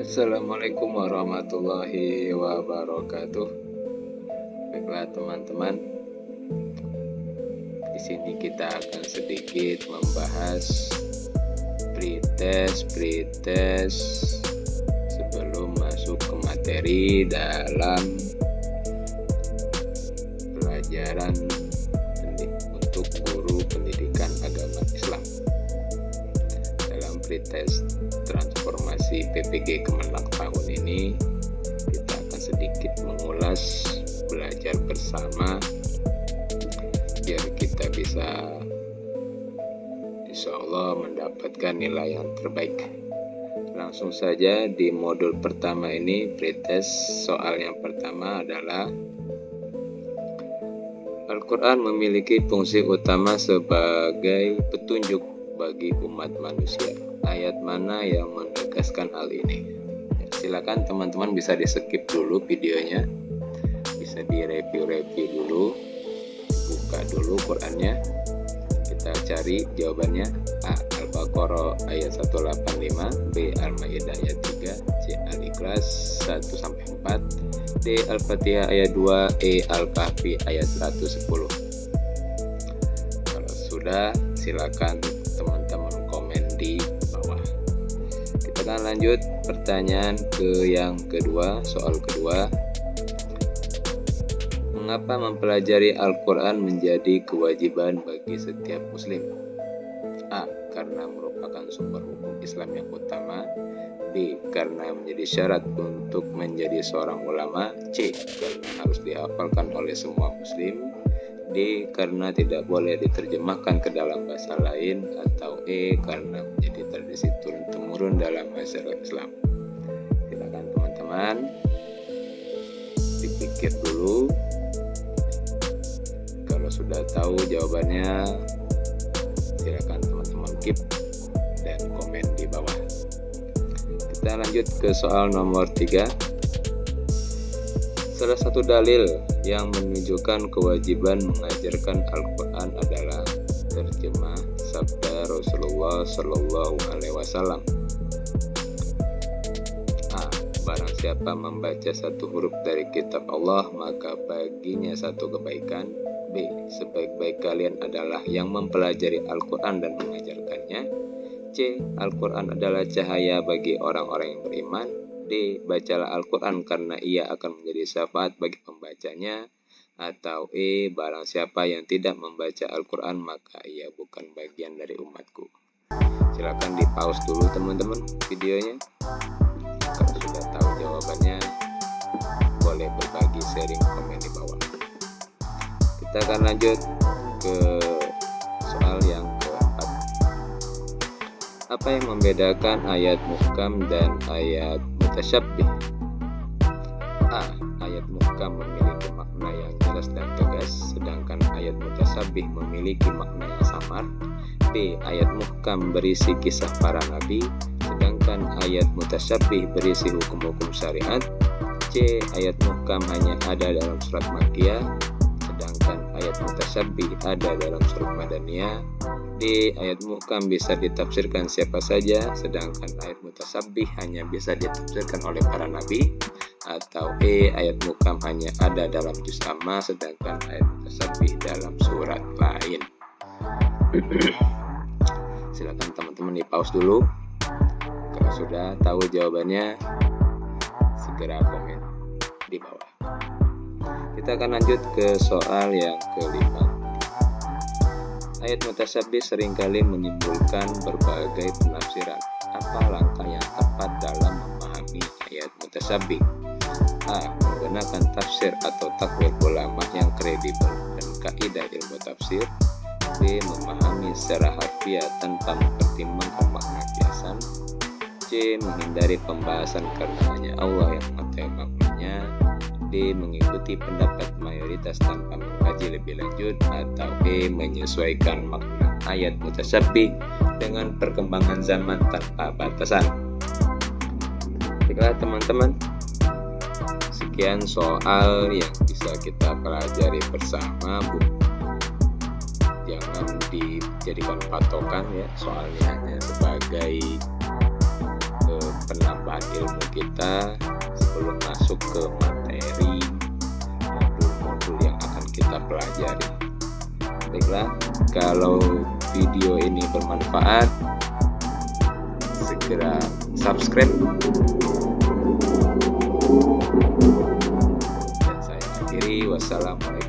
Assalamualaikum warahmatullahi wabarakatuh. Baiklah teman-teman, di sini kita akan sedikit membahas pretest sebelum masuk ke materi dalam pelajaran untuk guru pendidikan agama Islam. Dalam pretest transformasi PPG Kemenang tahun ini, kita akan sedikit mengulas, belajar bersama biar kita bisa insya Allah mendapatkan nilai yang terbaik. Langsung saja di modul pertama ini, pretest. Soal yang pertama adalah Al-Quran memiliki fungsi utama sebagai petunjuk bagi umat manusia. Ayat mana yang menegaskan hal ini? Silakan teman-teman bisa di-skip dulu videonya, bisa direview dulu, buka dulu Qurannya, kita cari jawabannya. A. Al-Baqarah ayat 185, B. Al-Maidah ayat 3, C. Al-Ikhlas 1-4, D. Al-Fatihah ayat 2, E. Al-Kahfi ayat 110. Kalau sudah, silakan teman-teman komen di bawah. Kita akan lanjut pertanyaan ke yang kedua. Soal kedua, mengapa mempelajari Al-Quran menjadi kewajiban bagi setiap muslim? A. Karena merupakan sumber hukum Islam yang utama. B. Karena menjadi syarat untuk menjadi seorang ulama. C. Karena harus dihafalkan oleh semua muslim. D. Karena tidak boleh diterjemahkan ke dalam bahasa lain. Atau E. Karena menjadi tradisi turun-temurun dalam masyarakat Islam. Silakan teman-teman dipikir dulu. Kalau sudah tahu jawabannya, silakan teman-teman keep dan komen di bawah. Kita lanjut ke soal nomor 3. Salah satu dalil yang menunjukkan kewajiban mengajarkan Al-Quran adalah terjemah sabda Rasulullah Shallallahu Alaihi Wasallam. A. Barang siapa membaca satu huruf dari kitab Allah, maka baginya satu kebaikan. B. Sebaik-baik kalian adalah yang mempelajari Al-Quran dan mengajarkannya. C. Al-Quran adalah cahaya bagi orang-orang yang beriman. D. Bacalah Al-Quran karena ia akan menjadi syafaat bagi pembacanya. Atau E. Barang siapa yang tidak membaca Al-Quran, maka ia bukan bagian dari umatku. Silakan di pause dulu teman-teman videonya. Kalau sudah tahu jawabannya, boleh berbagi sharing komen di bawah. Kita akan lanjut ke soal yang keempat. Apa yang membedakan ayat muhkam dan ayat mutasyabbih? A. Ayat muhkam memiliki makna yang jelas dan tegas, sedangkan ayat mutasyabbih memiliki makna yang samar. B. Ayat muhkam berisi kisah para nabi, sedangkan ayat mutasyabbih berisi hukum-hukum syariat. C. Ayat muhkam hanya ada dalam surat Makkiyah, sedangkan ayat mutasyabbih ada dalam surat Madaniyah. D. Ayat muhkam bisa ditafsirkan siapa saja, sedangkan ayat mutasyabbih hanya bisa ditafsirkan oleh para nabi. Atau E. Ayat muhkam hanya ada dalam juz amma, sedangkan ayat mutasyabbih dalam surat lain. Silakan teman-teman di pause dulu. Kalau sudah tahu jawabannya, segera komen di bawah. Kita akan lanjut ke soal yang kelima. Ayat mutasyabbih seringkali menimbulkan berbagai penafsiran. Apa langkah yang tepat dalam memahami ayat mutasyabbih? A. Menggunakan tafsir atau takwil ulama yang kredibel dan kaidah ilmu tafsir. B. Memahami secara harfiah tanpa mempertimbangkan makna kiasan. C. Menghindari pembahasan karena hanya Allah yang mengetahui maknanya. D. Mengikuti pendapat mayoritas tanpa mengkaji lebih lanjut. Atau E. Menyesuaikan makna ayat mutasyabbih dengan perkembangan zaman tanpa batasan. Baiklah teman-teman, sekian soal yang bisa kita pelajari bersama, Bu. Jangan dijadikan patokan ya, soalnya hanya sebagai penambahan ilmu kita. kita sebelum masuk ke materi modul-modul yang akan kita pelajari. Baiklah, kalau video ini bermanfaat, segera subscribe. Dan saya akhiri, wassalamualaikum